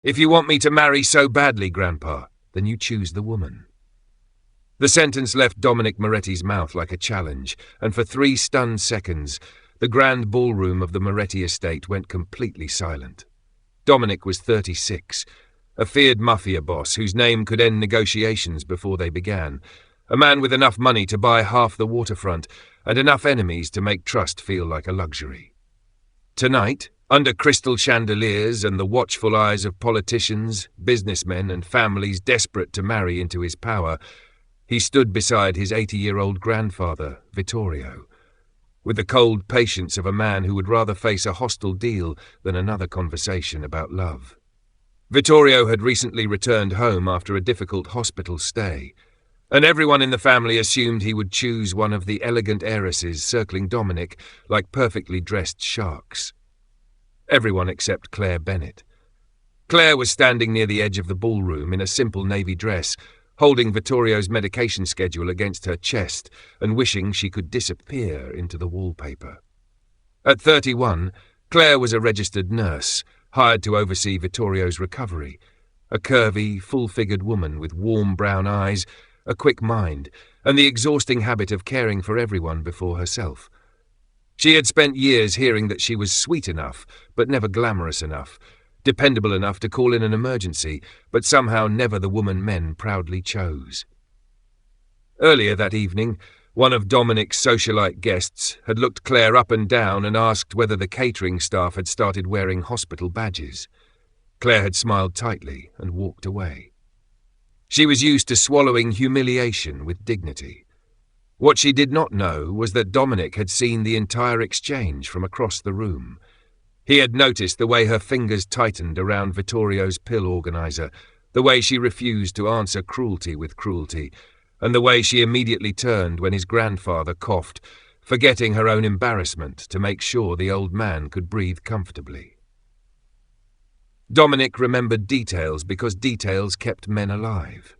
If you want me to marry so badly, Grandpa, then you choose the woman." The sentence left Dominic Moretti's mouth like a challenge, and for 3 stunned seconds, the grand ballroom of the Moretti estate went completely silent. Dominic was 36, a feared mafia boss whose name could end negotiations before they began, a man with enough money to buy half the waterfront and enough enemies to make trust feel like a luxury. Tonight, under crystal chandeliers and the watchful eyes of politicians, businessmen and families desperate to marry into his power, he stood beside his 80-year-old grandfather, Vittorio, with the cold patience of a man who would rather face a hostile deal than another conversation about love. Vittorio had recently returned home after a difficult hospital stay, and everyone in the family assumed he would choose one of the elegant heiresses circling Dominic like perfectly dressed sharks. Everyone except Claire Bennett. Claire was standing near the edge of the ballroom in a simple navy dress, holding Vittorio's medication schedule against her chest and wishing she could disappear into the wallpaper. At 31, Claire was a registered nurse, hired to oversee Vittorio's recovery, a curvy, full-figured woman with warm brown eyes, a quick mind, and the exhausting habit of caring for everyone before herself. She had spent years hearing that she was sweet enough, but never glamorous enough, dependable enough to call in an emergency, but somehow never the woman men proudly chose. Earlier that evening, one of Dominic's socialite guests had looked Claire up and down and asked whether the catering staff had started wearing hospital badges. Claire had smiled tightly and walked away. She was used to swallowing humiliation with dignity. What she did not know was that Dominic had seen the entire exchange from across the room. He had noticed the way her fingers tightened around Vittorio's pill organizer, the way she refused to answer cruelty with cruelty, and the way she immediately turned when his grandfather coughed, forgetting her own embarrassment to make sure the old man could breathe comfortably. Dominic remembered details because details kept men alive.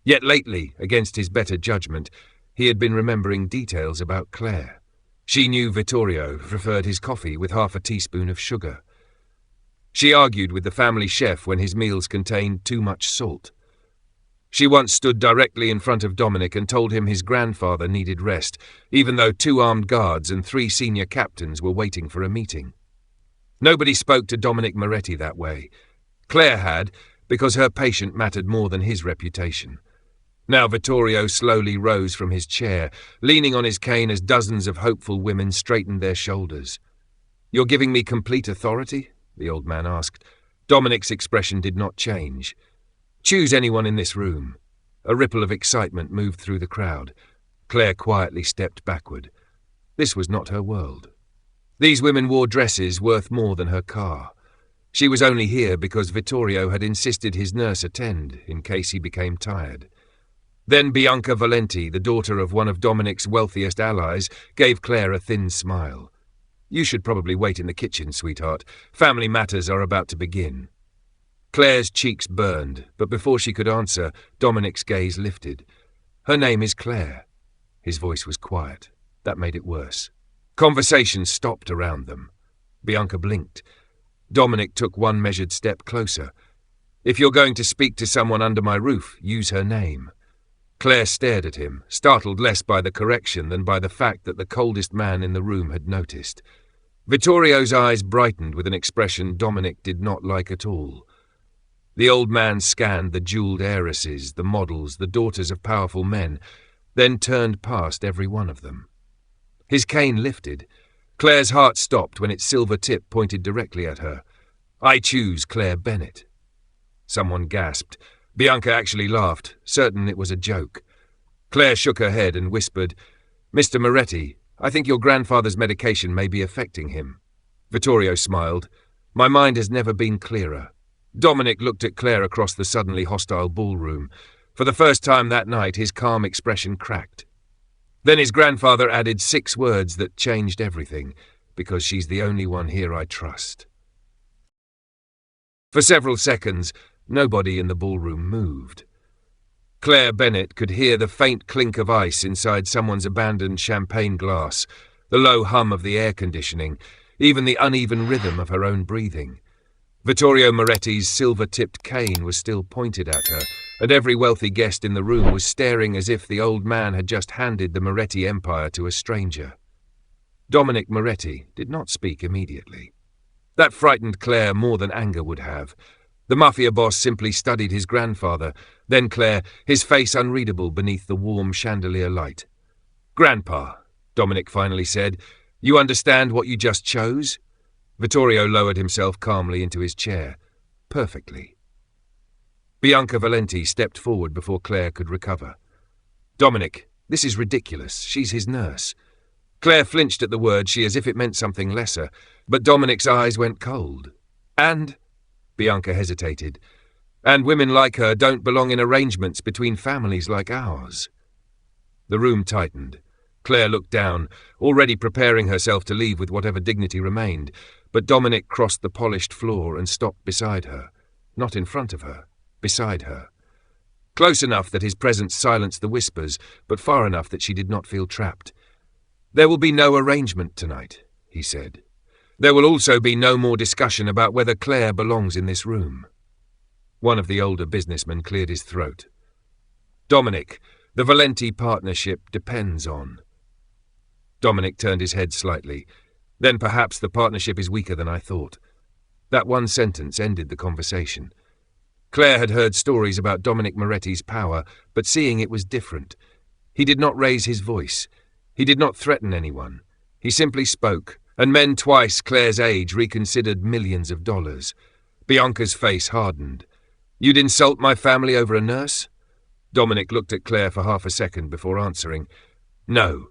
Yet lately, against his better judgment, he had been remembering details about Claire. She knew Vittorio preferred his coffee with half a teaspoon of sugar. She argued with the family chef when his meals contained too much salt. She once stood directly in front of Dominic and told him his grandfather needed rest, even though 2 armed guards and 3 senior captains were waiting for a meeting. Nobody spoke to Dominic Moretti that way. Claire had, because her patient mattered more than his reputation. Now Vittorio slowly rose from his chair, leaning on his cane as dozens of hopeful women straightened their shoulders. "You're giving me complete authority?" the old man asked. Dominic's expression did not change. "Choose anyone in this room." A ripple of excitement moved through the crowd. Claire quietly stepped backward. This was not her world. These women wore dresses worth more than her car. She was only here because Vittorio had insisted his nurse attend in case he became tired. Then Bianca Valenti, the daughter of one of Dominic's wealthiest allies, gave Claire a thin smile. "You should probably wait in the kitchen, sweetheart. Family matters are about to begin." Claire's cheeks burned, but before she could answer, Dominic's gaze lifted. "Her name is Claire." His voice was quiet. That made it worse. Conversation stopped around them. Bianca blinked. Dominic took one measured step closer. "If you're going to speak to someone under my roof, use her name." Claire stared at him, startled less by the correction than by the fact that the coldest man in the room had noticed. Vittorio's eyes brightened with an expression Dominic did not like at all. The old man scanned the jeweled heiresses, the models, the daughters of powerful men, then turned past every one of them. His cane lifted. Claire's heart stopped when its silver tip pointed directly at her. "I choose Claire Bennett." Someone gasped. Bianca actually laughed, certain it was a joke. Claire shook her head and whispered, "Mr. Moretti, I think your grandfather's medication may be affecting him." Vittorio smiled. "My mind has never been clearer." Dominic looked at Claire across the suddenly hostile ballroom. For the first time that night, his calm expression cracked. Then his grandfather added 6 words that changed everything, "because she's the only one here I trust." For several seconds, nobody in the ballroom moved. Claire Bennett could hear the faint clink of ice inside someone's abandoned champagne glass, the low hum of the air conditioning, even the uneven rhythm of her own breathing. Vittorio Moretti's silver-tipped cane was still pointed at her, and every wealthy guest in the room was staring as if the old man had just handed the Moretti empire to a stranger. Dominic Moretti did not speak immediately. That frightened Claire more than anger would have. The Mafia Boss simply studied his grandfather, then Claire, his face unreadable beneath the warm chandelier light. "Grandpa," Dominic finally said, "you understand what you just chose?" Vittorio lowered himself calmly into his chair. Perfectly. Bianca Valenti stepped forward before Claire could recover. "Dominic, this is ridiculous. She's his nurse." Claire flinched at the word she as if it meant something lesser, but Dominic's eyes went cold. "And?" Bianca hesitated. "And women like her don't belong in arrangements between families like ours." The room tightened. Claire looked down, already preparing herself to leave with whatever dignity remained, but Dominic crossed the polished floor and stopped beside her. Not in front of her, beside her. Close enough that his presence silenced the whispers, but far enough that she did not feel trapped. "There will be no arrangement tonight," he said. "There will also be no more discussion about whether Claire belongs in this room." One of the older businessmen cleared his throat. "Dominic, the Valenti partnership depends on..." Dominic turned his head slightly. "Then perhaps the partnership is weaker than I thought." That one sentence ended the conversation. Claire had heard stories about Dominic Moretti's power, but seeing it was different. He did not raise his voice. He did not threaten anyone. He simply spoke, and men twice Claire's age reconsidered millions of dollars. Bianca's face hardened. "You'd insult my family over a nurse?" Dominic looked at Claire for half a second before answering. "No.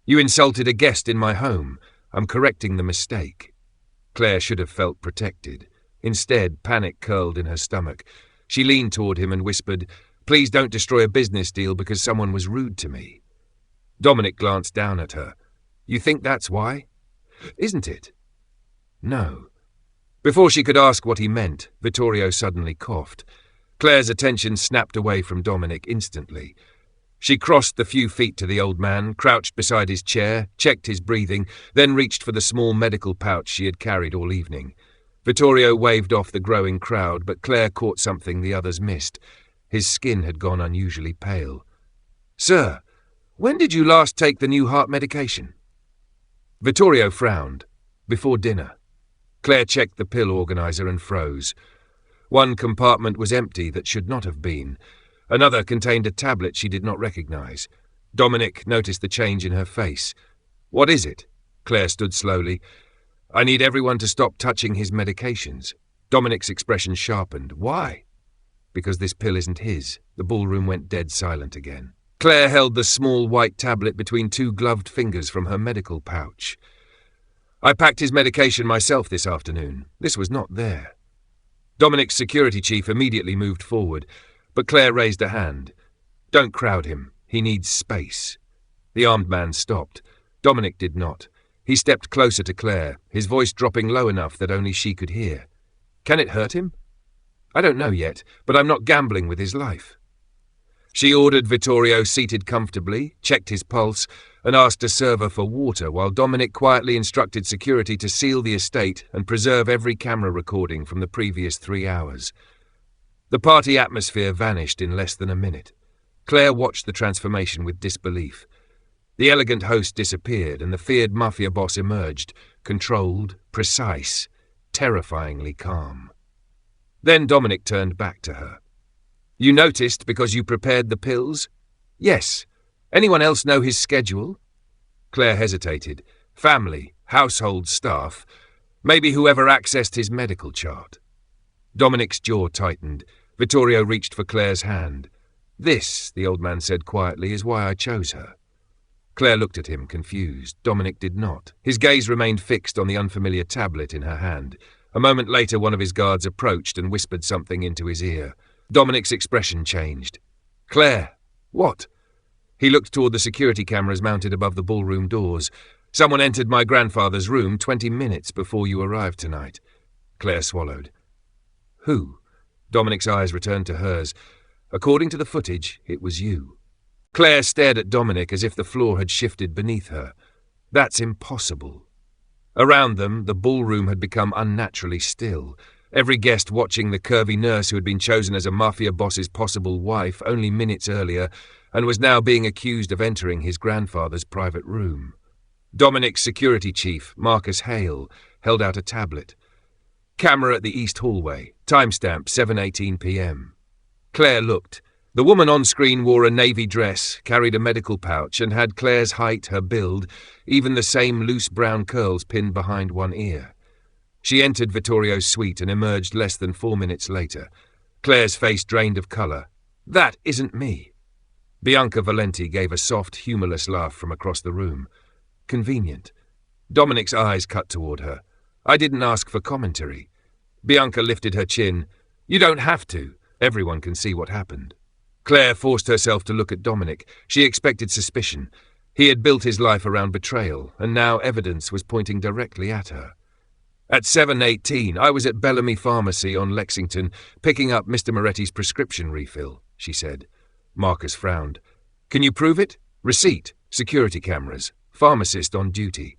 You insulted a guest in my home. I'm correcting the mistake." Claire should have felt protected. Instead, panic curled in her stomach. She leaned toward him and whispered, "Please don't destroy a business deal because someone was rude to me." Dominic glanced down at her. "You think that's why?" "Isn't it?" "No." Before she could ask what he meant, Vittorio suddenly coughed. Claire's attention snapped away from Dominic instantly. She crossed the few feet to the old man, crouched beside his chair, checked his breathing, then reached for the small medical pouch she had carried all evening. Vittorio waved off the growing crowd, but Claire caught something the others missed. His skin had gone unusually pale. "Sir, when did you last take the new heart medication?" Vittorio frowned. "Before dinner." Claire checked the pill organizer and froze. One compartment was empty that should not have been. Another contained a tablet she did not recognize. Dominic noticed the change in her face. "What is it?" Claire stood slowly. "I need everyone to stop touching his medications." Dominic's expression sharpened. "Why?" "Because this pill isn't his." The ballroom went dead silent again. Claire held the small white tablet between two gloved fingers from her medical pouch. "I packed his medication myself this afternoon. This was not there." Dominic's security chief immediately moved forward, but Claire raised a hand. "Don't crowd him. He needs space." The armed man stopped. Dominic did not. He stepped closer to Claire, his voice dropping low enough that only she could hear. "Can it hurt him?" "I don't know yet, but I'm not gambling with his life." She ordered Vittorio seated comfortably, checked his pulse, and asked a server for water while Dominic quietly instructed security to seal the estate and preserve every camera recording from the previous 3 hours. The party atmosphere vanished in less than a minute. Claire watched the transformation with disbelief. The elegant host disappeared and the feared Mafia Boss emerged, controlled, precise, terrifyingly calm. Then Dominic turned back to her. "You noticed because you prepared the pills?" "Yes. Anyone else know his schedule?" Claire hesitated. "Family, household staff, maybe whoever accessed his medical chart." Dominic's jaw tightened. Vittorio reached for Claire's hand. "This," the old man said quietly, "is why I chose her." Claire looked at him, confused. Dominic did not. His gaze remained fixed on the unfamiliar tablet in her hand. A moment later, one of his guards approached and whispered something into his ear. Dominic's expression changed. "Claire, what?" He looked toward the security cameras mounted above the ballroom doors. "Someone entered my grandfather's room 20 minutes before you arrived tonight." Claire swallowed. "Who?" Dominic's eyes returned to hers. "According to the footage, it was you." Claire stared at Dominic as if the floor had shifted beneath her. "That's impossible." Around them, the ballroom had become unnaturally still. Every guest watching the curvy nurse who had been chosen as a mafia boss's possible wife only minutes earlier and was now being accused of entering his grandfather's private room. Dominic's security chief, Marcus Hale, held out a tablet. Camera at the east hallway. Timestamp 7:18 p.m. Claire looked. The woman on screen wore a navy dress, carried a medical pouch, and had Claire's height, her build, even the same loose brown curls pinned behind one ear. She entered Vittorio's suite and emerged less than 4 minutes later. Claire's face drained of colour. "That isn't me." Bianca Valenti gave a soft, humourless laugh from across the room. "Convenient." Dominic's eyes cut toward her. "I didn't ask for commentary." Bianca lifted her chin. "You don't have to. Everyone can see what happened." Claire forced herself to look at Dominic. She expected suspicion. He had built his life around betrayal, and now evidence was pointing directly at her. "At 7:18, I was at Bellamy Pharmacy on Lexington, picking up Mr. Moretti's prescription refill," she said. Marcus frowned. "Can you prove it? Receipt, security cameras, pharmacist on duty."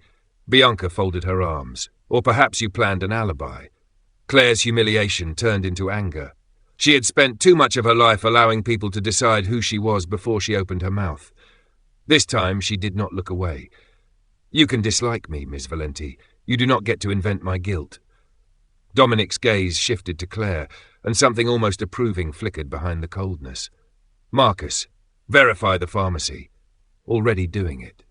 Bianca folded her arms. "Or perhaps you planned an alibi." Claire's humiliation turned into anger. She had spent too much of her life allowing people to decide who she was before she opened her mouth. This time she did not look away. "You can dislike me, Miss Valenti. You do not get to invent my guilt." Dominic's gaze shifted to Claire, and something almost approving flickered behind the coldness. "Marcus, verify the pharmacy." "Already doing it."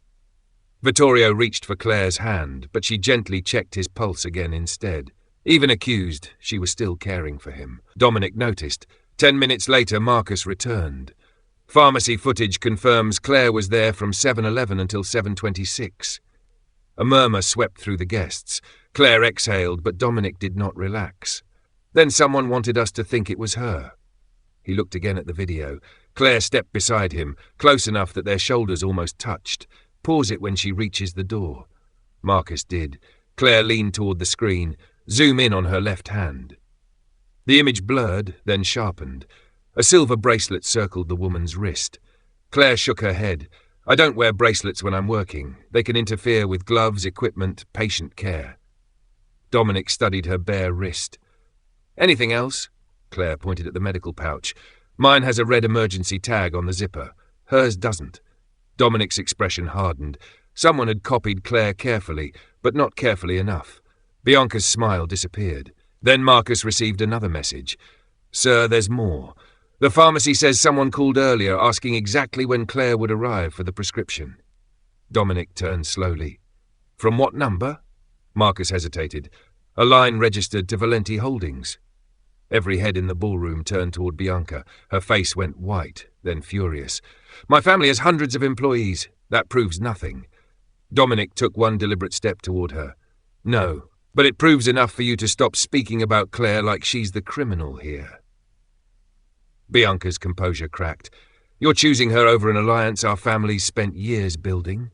Vittorio reached for Claire's hand, but she gently checked his pulse again instead. Even accused, she was still caring for him. Dominic noticed. 10 minutes later, Marcus returned. Pharmacy footage confirms Claire was there from 7:11 until 7:26. A murmur swept through the guests. Claire exhaled, but Dominic did not relax. "Then someone wanted us to think it was her." He looked again at the video. Claire stepped beside him, close enough that their shoulders almost touched. "Pause it when she reaches the door." Marcus did. Claire leaned toward the screen. "Zoom in on her left hand." The image blurred, then sharpened. A silver bracelet circled the woman's wrist. Claire shook her head. "I don't wear bracelets when I'm working. They can interfere with gloves, equipment, patient care." Dominic studied her bare wrist. "Anything else?" Claire pointed at the medical pouch. "Mine has a red emergency tag on the zipper. Hers doesn't." Dominic's expression hardened. Someone had copied Claire carefully, but not carefully enough. Bianca's smile disappeared. Then Marcus received another message. "Sir, there's more. The pharmacy says someone called earlier asking exactly when Claire would arrive for the prescription." Dominic turned slowly. "From what number?" Marcus hesitated. "A line registered to Valenti Holdings." Every head in the ballroom turned toward Bianca. Her face went white, then furious. "My family has hundreds of employees. That proves nothing." Dominic took one deliberate step toward her. "No, but it proves enough for you to stop speaking about Claire like she's the criminal here." Bianca's composure cracked. "You're choosing her over an alliance our families spent years building?"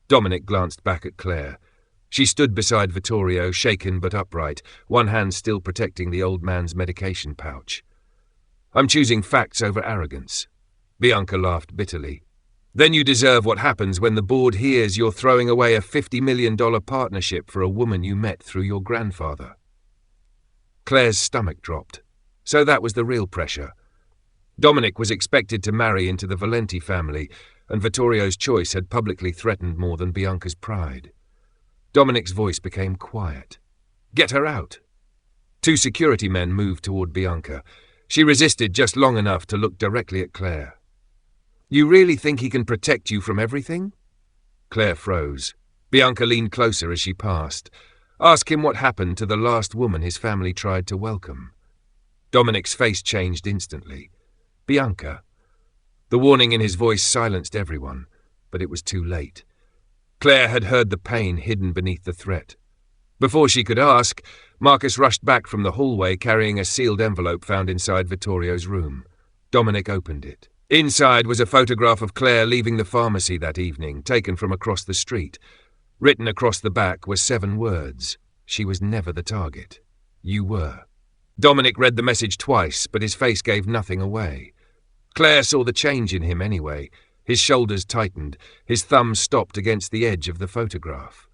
Dominic glanced back at Claire. She stood beside Vittorio, shaken but upright, one hand still protecting the old man's medication pouch. "I'm choosing facts over arrogance." Bianca laughed bitterly. "Then you deserve what happens when the board hears you're throwing away a $50 million partnership for a woman you met through your grandfather." Claire's stomach dropped. So that was the real pressure. Dominic was expected to marry into the Valenti family, and Vittorio's choice had publicly threatened more than Bianca's pride. Dominic's voice became quiet. "Get her out." 2 security men moved toward Bianca. She resisted just long enough to look directly at Claire. "You really think he can protect you from everything?" Claire froze. Bianca leaned closer as she passed. "Ask him what happened to the last woman his family tried to welcome." Dominic's face changed instantly. "Bianca." The warning in his voice silenced everyone, but it was too late. Claire had heard the pain hidden beneath the threat. Before she could ask, Marcus rushed back from the hallway carrying a sealed envelope found inside Vittorio's room. Dominic opened it. Inside was a photograph of Claire leaving the pharmacy that evening, taken from across the street. Written across the back were 7 words. She was never the target. You were. Dominic read the message twice, but his face gave nothing away. Claire saw the change in him anyway. His shoulders tightened. His thumb stopped against the edge of the photograph.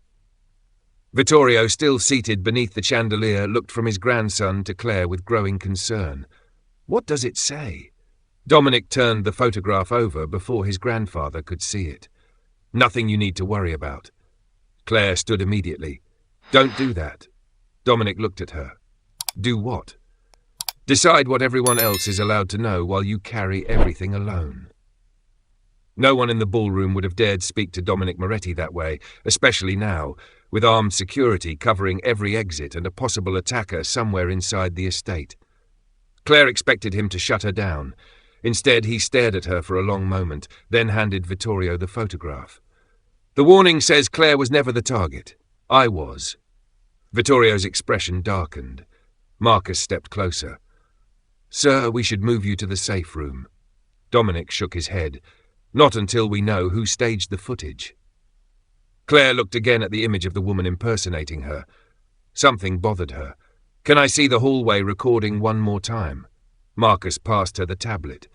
Vittorio, still seated beneath the chandelier, looked from his grandson to Claire with growing concern. What does it say? Dominic turned the photograph over before his grandfather could see it. Nothing you need to worry about. Claire stood immediately. Don't do that. Dominic looked at her. Do what? Decide what everyone else is allowed to know while you carry everything alone. No one in the ballroom would have dared speak to Dominic Moretti that way, especially now, with armed security covering every exit and a possible attacker somewhere inside the estate. Claire expected him to shut her down. Instead, he stared at her for a long moment, then handed Vittorio the photograph. The warning says Claire was never the target. I was. Vittorio's expression darkened. Marcus stepped closer. Sir, we should move you to the safe room. Dominic shook his head. Not until we know who staged the footage. Claire looked again at the image of the woman impersonating her. Something bothered her. Can I see the hallway recording one more time? Marcus passed her the tablet.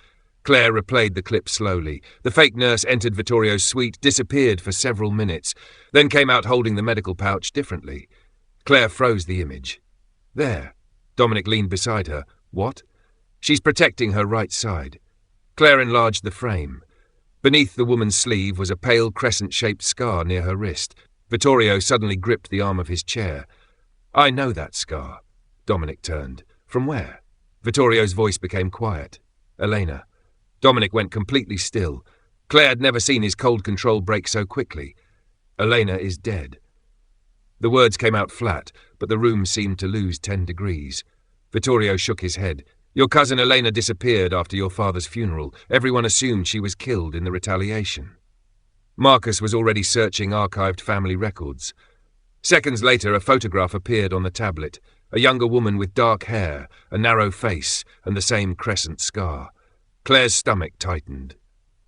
Claire replayed the clip slowly. The fake nurse entered Vittorio's suite, disappeared for several minutes, then came out holding the medical pouch differently. Claire froze the image. There. Dominic leaned beside her. What? She's protecting her right side. Claire enlarged the frame. Beneath the woman's sleeve was a pale crescent-shaped scar near her wrist. Vittorio suddenly gripped the arm of his chair. I know that scar. Dominic turned. From where? Vittorio's voice became quiet. Elena. Dominic went completely still. Claire had never seen his cold control break so quickly. Elena is dead. The words came out flat, but the room seemed to lose 10 degrees. Vittorio shook his head. Your cousin Elena disappeared after your father's funeral. Everyone assumed she was killed in the retaliation. Marcus was already searching archived family records. Seconds later, a photograph appeared on the tablet. A younger woman with dark hair, a narrow face, and the same crescent scar. Claire's stomach tightened.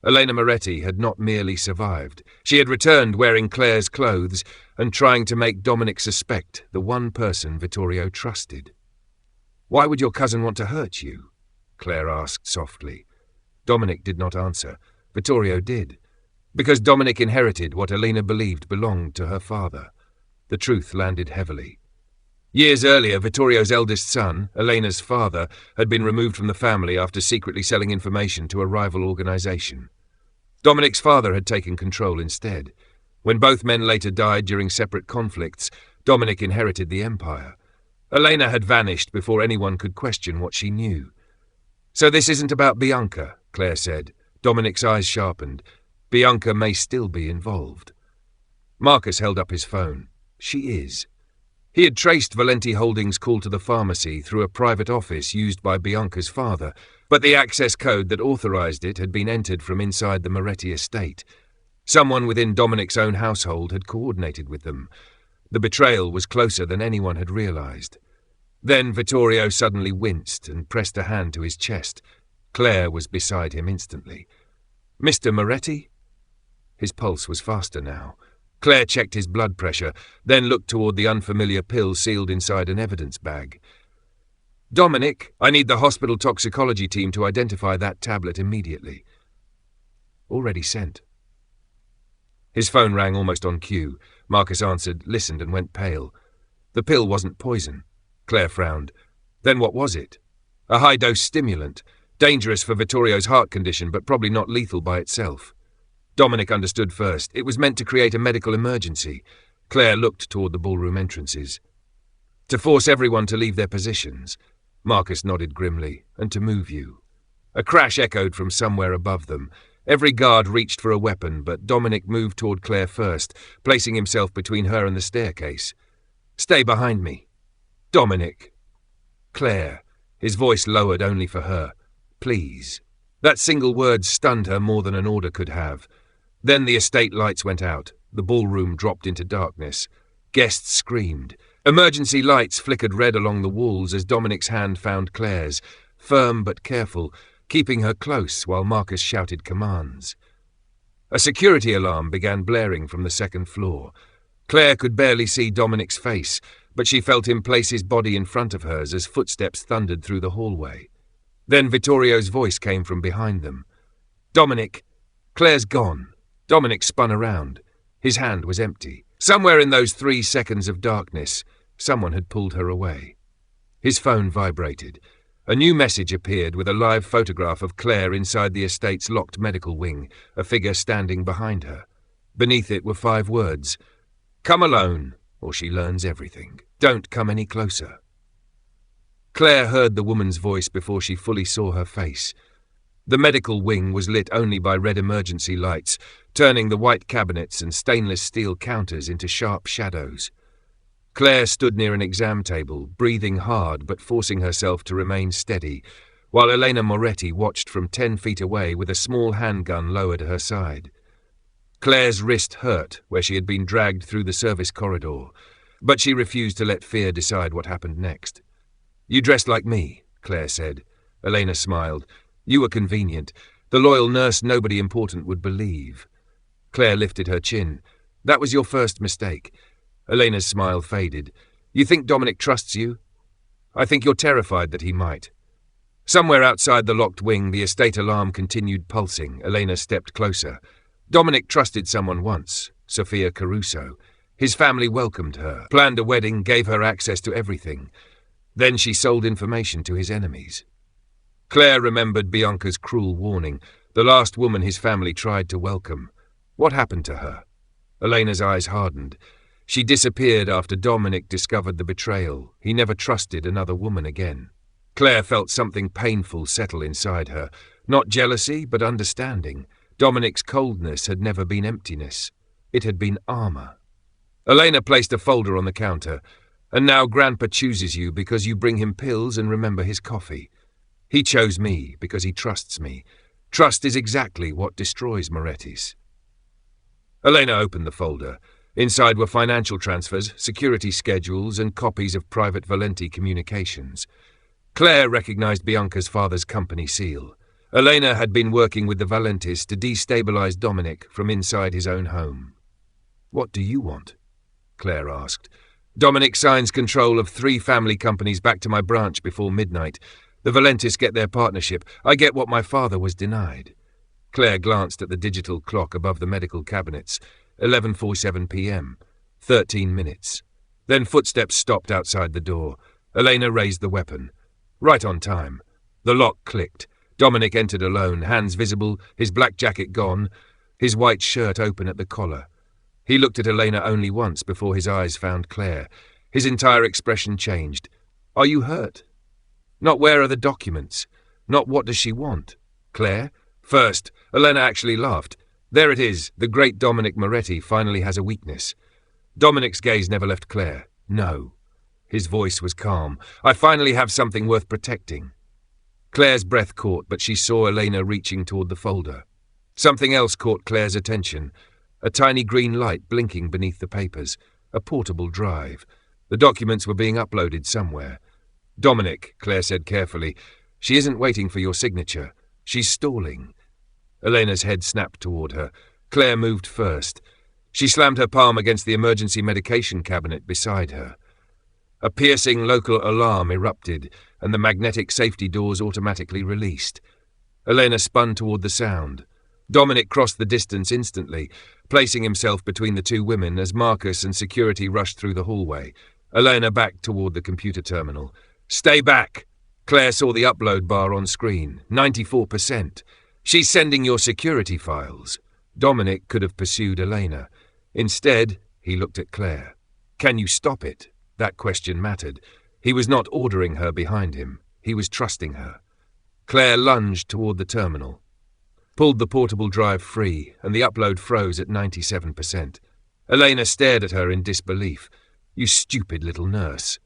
Elena Moretti had not merely survived. She had returned wearing Claire's clothes and trying to make Dominic suspect the one person Vittorio trusted. Why would your cousin want to hurt you? Claire asked softly. Dominic did not answer. Vittorio did. Because Dominic inherited what Elena believed belonged to her father. The truth landed heavily. Years earlier, Vittorio's eldest son, Elena's father, had been removed from the family after secretly selling information to a rival organization. Dominic's father had taken control instead. When both men later died during separate conflicts, Dominic inherited the empire. Elena had vanished before anyone could question what she knew. So this isn't about Bianca, Claire said. Dominic's eyes sharpened. Bianca may still be involved. Marcus held up his phone. She is. He had traced Valenti Holdings' call to the pharmacy through a private office used by Bianca's father, but the access code that authorized it had been entered from inside the Moretti estate. Someone within Dominic's own household had coordinated with them. The betrayal was closer than anyone had realized. Then Vittorio suddenly winced and pressed a hand to his chest. Claire was beside him instantly. Mr. Moretti? His pulse was faster now. Claire checked his blood pressure, then looked toward the unfamiliar pill sealed inside an evidence bag. Dominic, I need the hospital toxicology team to identify that tablet immediately. Already sent. His phone rang almost on cue. Marcus answered, listened, and went pale. The pill wasn't poison. Claire frowned. Then what was it? A high-dose stimulant, dangerous for Vittorio's heart condition, but probably not lethal by itself. Dominic understood first. It was meant to create a medical emergency. Claire looked toward the ballroom entrances. To force everyone to leave their positions. Marcus nodded grimly. And to move you. A crash echoed from somewhere above them. Every guard reached for a weapon, but Dominic moved toward Claire first, placing himself between her and the staircase. Stay behind me. Dominic. Claire. His voice lowered only for her. Please. That single word stunned her more than an order could have. Then the estate lights went out. The ballroom dropped into darkness. Guests screamed. Emergency lights flickered red along the walls as Dominic's hand found Claire's, firm but careful, keeping her close while Marcus shouted commands. A security alarm began blaring from the second floor. Claire could barely see Dominic's face, but she felt him place his body in front of hers as footsteps thundered through the hallway. Then Vittorio's voice came from behind them. Dominic, Claire's gone. Dominic spun around. His hand was empty. Somewhere in those 3 seconds of darkness, someone had pulled her away. His phone vibrated. A new message appeared with a live photograph of Claire inside the estate's locked medical wing, a figure standing behind her. Beneath it were 5 words: "Come alone, or she learns everything. Don't come any closer." Claire heard the woman's voice before she fully saw her face. The medical wing was lit only by red emergency lights, turning the white cabinets and stainless steel counters into sharp shadows. Claire stood near an exam table, breathing hard but forcing herself to remain steady, while Elena Moretti watched from 10 feet away with a small handgun lowered to her side. Claire's wrist hurt where she had been dragged through the service corridor, but she refused to let fear decide what happened next. "You dressed like me," Claire said. Elena smiled. "You were convenient. The loyal nurse nobody important would believe." Claire lifted her chin. "That was your first mistake." Elena's smile faded. "You think Dominic trusts you?" "I think you're terrified that he might." Somewhere outside the locked wing, the estate alarm continued pulsing. Elena stepped closer. Dominic trusted someone once, Sophia Caruso. His family welcomed her, planned a wedding, gave her access to everything. Then she sold information to his enemies. Claire remembered Bianca's cruel warning, the last woman his family tried to welcome. What happened to her? Elena's eyes hardened. She disappeared after Dominic discovered the betrayal. He never trusted another woman again. Claire felt something painful settle inside her. Not jealousy, but understanding. Dominic's coldness had never been emptiness. It had been armor. Elena placed a folder on the counter. "And now Grandpa chooses you because you bring him pills and remember his coffee. He chose me because he trusts me. Trust is exactly what destroys Moretti's." Elena opened the folder. Inside were financial transfers, security schedules, and copies of private Valenti communications. Claire recognized Bianca's father's company seal. Elena had been working with the Valentis to destabilize Dominic from inside his own home. "What do you want?" Claire asked. "Dominic signs control of 3 family companies back to my branch before midnight. The Valentis get their partnership. I get what my father was denied." Claire glanced at the digital clock above the medical cabinets. 11:47 p.m. 13 minutes. Then footsteps stopped outside the door. Elena raised the weapon. Right on time. The lock clicked. Dominic entered alone, hands visible, his black jacket gone, his white shirt open at the collar. He looked at Elena only once before his eyes found Claire. His entire expression changed. "Are you hurt?" Not "where are the documents?" Not "what does she want?" Claire? First, Elena actually laughed. There it is, the great Dominic Moretti finally has a weakness. Dominic's gaze never left Claire. "No." His voice was calm. "I finally have something worth protecting." Claire's breath caught, but she saw Elena reaching toward the folder. Something else caught Claire's attention. A tiny green light blinking beneath the papers. A portable drive. The documents were being uploaded somewhere. "Dominic," Claire said carefully, "she isn't waiting for your signature. She's stalling." Elena's head snapped toward her. Claire moved first. She slammed her palm against the emergency medication cabinet beside her. A piercing local alarm erupted, and the magnetic safety doors automatically released. Elena spun toward the sound. Dominic crossed the distance instantly, placing himself between the 2 women as Marcus and security rushed through the hallway. Elena backed toward the computer terminal. "Stay back!" Claire saw the upload bar on screen. 94%. "She's sending your security files." Dominic could have pursued Elena. Instead, he looked at Claire. "Can you stop it?" That question mattered. He was not ordering her behind him. He was trusting her. Claire lunged toward the terminal, pulled the portable drive free, and the upload froze at 97%. Elena stared at her in disbelief. "You stupid little nurse."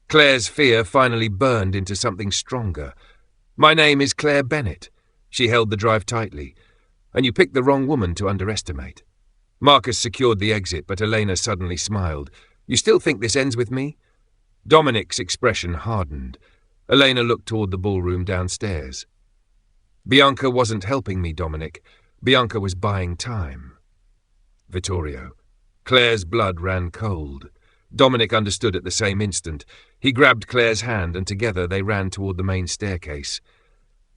Claire's fear finally burned into something stronger. "My name is Claire Bennett." She held the drive tightly. "And you picked the wrong woman to underestimate." Marcus secured the exit, but Elena suddenly smiled. "You still think this ends with me?" Dominic's expression hardened. Elena looked toward the ballroom downstairs. "Bianca wasn't helping me, Dominic. Bianca was buying time." Vittorio. Claire's blood ran cold. Dominic understood at the same instant. He grabbed Claire's hand, and together they ran toward the main staircase.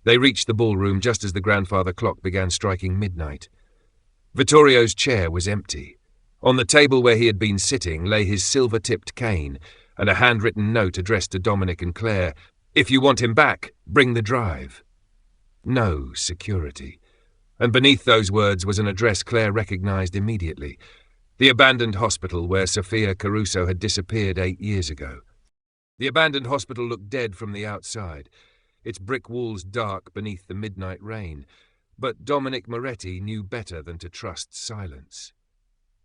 They reached the ballroom just as the grandfather clock began striking midnight. Vittorio's chair was empty. On the table where he had been sitting lay his silver-tipped cane and a handwritten note addressed to Dominic and Claire. "If you want him back, bring the drive." No security. And beneath those words was an address Claire recognized immediately. The abandoned hospital where Sophia Caruso had disappeared 8 years ago. The abandoned hospital looked dead from the outside, its brick walls dark beneath the midnight rain, but Dominic Moretti knew better than to trust silence.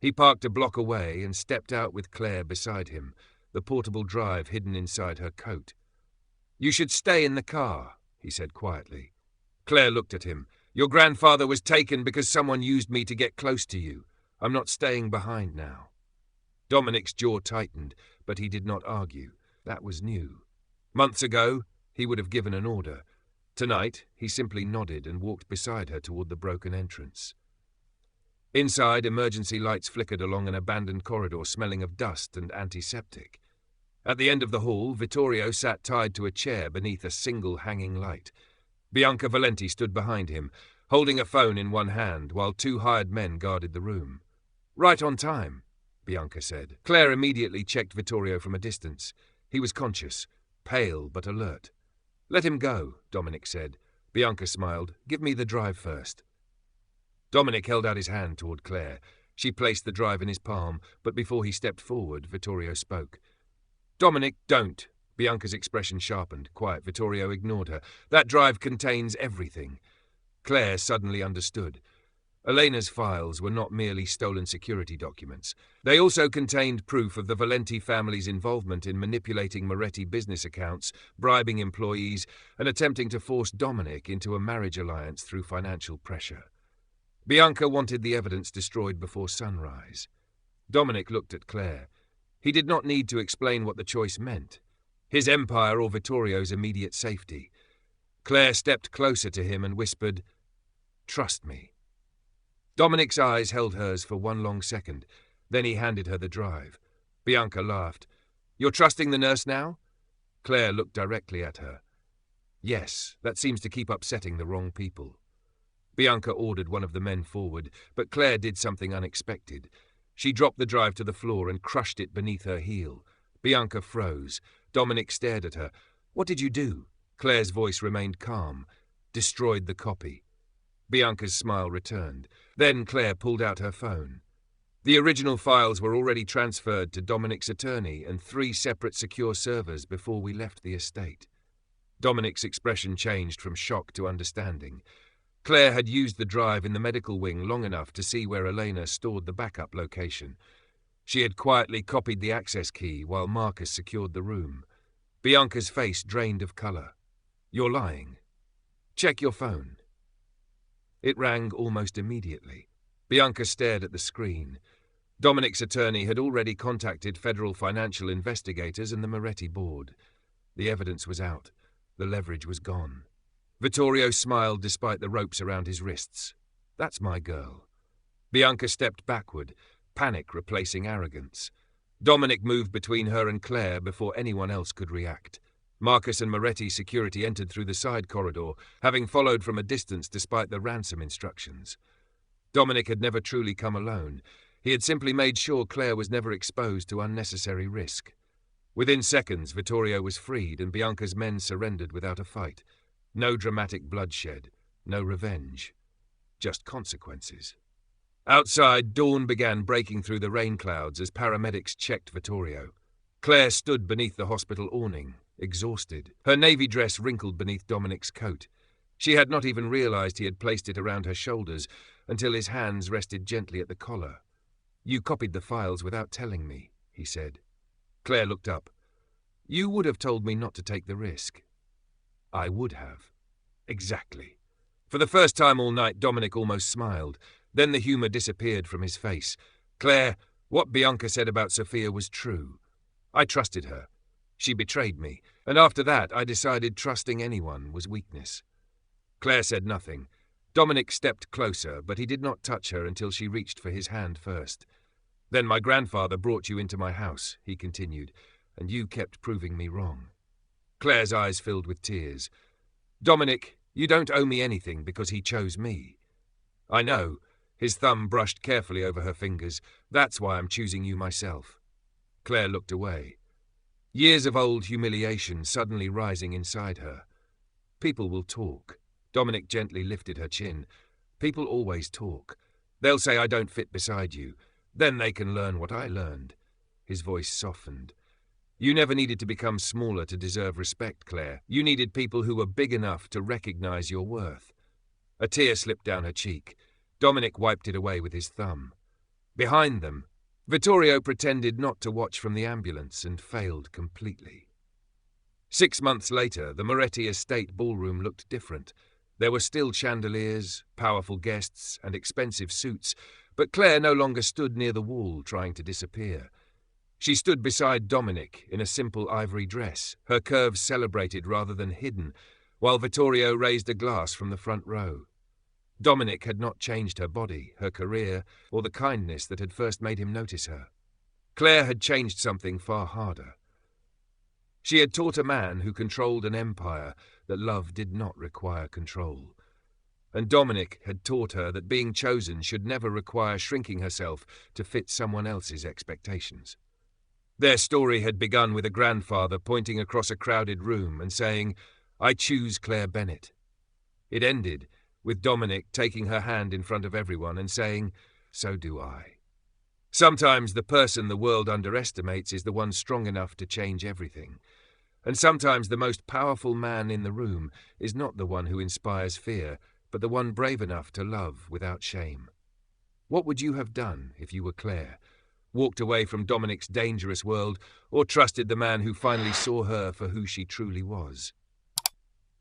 He parked a block away and stepped out with Claire beside him, the portable drive hidden inside her coat. "You should stay in the car," he said quietly. Claire looked at him. "Your grandfather was taken because someone used me to get close to you. I'm not staying behind now." Dominic's jaw tightened, but he did not argue. That was new. Months ago, he would have given an order. Tonight, he simply nodded and walked beside her toward the broken entrance. Inside, emergency lights flickered along an abandoned corridor smelling of dust and antiseptic. At the end of the hall, Vittorio sat tied to a chair beneath a single hanging light. Bianca Valenti stood behind him, holding a phone in one hand, while 2 hired men guarded the room. "Right on time," Bianca said. Claire immediately checked Vittorio from a distance. He was conscious, pale but alert. "Let him go," Dominic said. Bianca smiled. "Give me the drive first." Dominic held out his hand toward Claire. She placed the drive in his palm, but before he stepped forward, Vittorio spoke. "Dominic, don't." Bianca's expression sharpened. Quiet. Vittorio ignored her. "That drive contains everything." Claire suddenly understood. Elena's files were not merely stolen security documents. They also contained proof of the Valenti family's involvement in manipulating Moretti business accounts, bribing employees, and attempting to force Dominic into a marriage alliance through financial pressure. Bianca wanted the evidence destroyed before sunrise. Dominic looked at Claire. He did not need to explain what the choice meant. His empire or Vittorio's immediate safety. Claire stepped closer to him and whispered, "Trust me." Dominic's eyes held hers for one long second. Then he handed her the drive. Bianca laughed. "You're trusting the nurse now?" Claire looked directly at her. "Yes, that seems to keep upsetting the wrong people." Bianca ordered one of the men forward, but Claire did something unexpected. She dropped the drive to the floor and crushed it beneath her heel. Bianca froze. Dominic stared at her. "What did you do?" Claire's voice remained calm. "Destroyed the copy." Bianca's smile returned. Then Claire pulled out her phone. The original files were already transferred to Dominic's attorney and 3 separate secure servers before we left the estate. Dominic's expression changed from shock to understanding. Claire had used the drive in the medical wing long enough to see where Elena stored the backup location. She had quietly copied the access key while Marcus secured the room. Bianca's face drained of color. "You're lying. Check your phone." It rang almost immediately. Bianca stared at the screen. Dominic's attorney had already contacted federal financial investigators and the Moretti board. The evidence was out. The leverage was gone. Vittorio smiled despite the ropes around his wrists. "That's my girl." Bianca stepped backward, panic replacing arrogance. Dominic moved between her and Claire before anyone else could react. Marcus and Moretti security entered through the side corridor, having followed from a distance despite the ransom instructions. Dominic had never truly come alone. He had simply made sure Claire was never exposed to unnecessary risk. Within seconds, Vittorio was freed and Bianca's men surrendered without a fight. No dramatic bloodshed, no revenge, just consequences. Outside, dawn began breaking through the rain clouds as paramedics checked Vittorio. Claire stood beneath the hospital awning, exhausted, her navy dress wrinkled beneath Dominic's coat. She had not even realized he had placed it around her shoulders until his hands rested gently at the collar. "You copied the files without telling me," he said. Claire looked up. "You would have told me not to take the risk." "I would have." "Exactly." For the first time all night, Dominic almost smiled. Then the humor disappeared from his face. "Claire, what Bianca said about Sophia was true. I trusted her. She betrayed me, and after that I decided trusting anyone was weakness." Claire said nothing. Dominic stepped closer, but he did not touch her until she reached for his hand first. "Then my grandfather brought you into my house," he continued, "and you kept proving me wrong." Claire's eyes filled with tears. "Dominic, you don't owe me anything because he chose me. I know. His thumb brushed carefully over her fingers. "That's why I'm choosing you myself." Claire looked away. Years of old humiliation suddenly rising inside her. "People will talk." Dominic gently lifted her chin. "People always talk. They'll say I don't fit beside you. Then they can learn what I learned." His voice softened. "You never needed to become smaller to deserve respect, Claire. You needed people who were big enough to recognize your worth." A tear slipped down her cheek. Dominic wiped it away with his thumb. Behind them, Vittorio pretended not to watch from the ambulance and failed completely. 6 months later, the Moretti estate ballroom looked different. There were still chandeliers, powerful guests, and expensive suits, but Claire no longer stood near the wall trying to disappear. She stood beside Dominic in a simple ivory dress, her curves celebrated rather than hidden, while Vittorio raised a glass from the front row. Dominic had not changed her body, her career, or the kindness that had first made him notice her. Claire had changed something far harder. She had taught a man who controlled an empire that love did not require control. And Dominic had taught her that being chosen should never require shrinking herself to fit someone else's expectations. Their story had begun with a grandfather pointing across a crowded room and saying, "I choose Claire Bennett." It ended with Dominic taking her hand in front of everyone and saying, "So do I." Sometimes the person the world underestimates is the one strong enough to change everything. And sometimes the most powerful man in the room is not the one who inspires fear, but the one brave enough to love without shame. What would you have done if you were Claire? Walked away from Dominic's dangerous world, or trusted the man who finally saw her for who she truly was?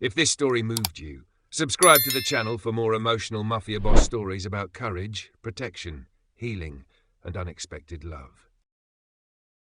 If this story moved you, subscribe to the channel for more emotional Mafia Boss stories about courage, protection, healing, and unexpected love.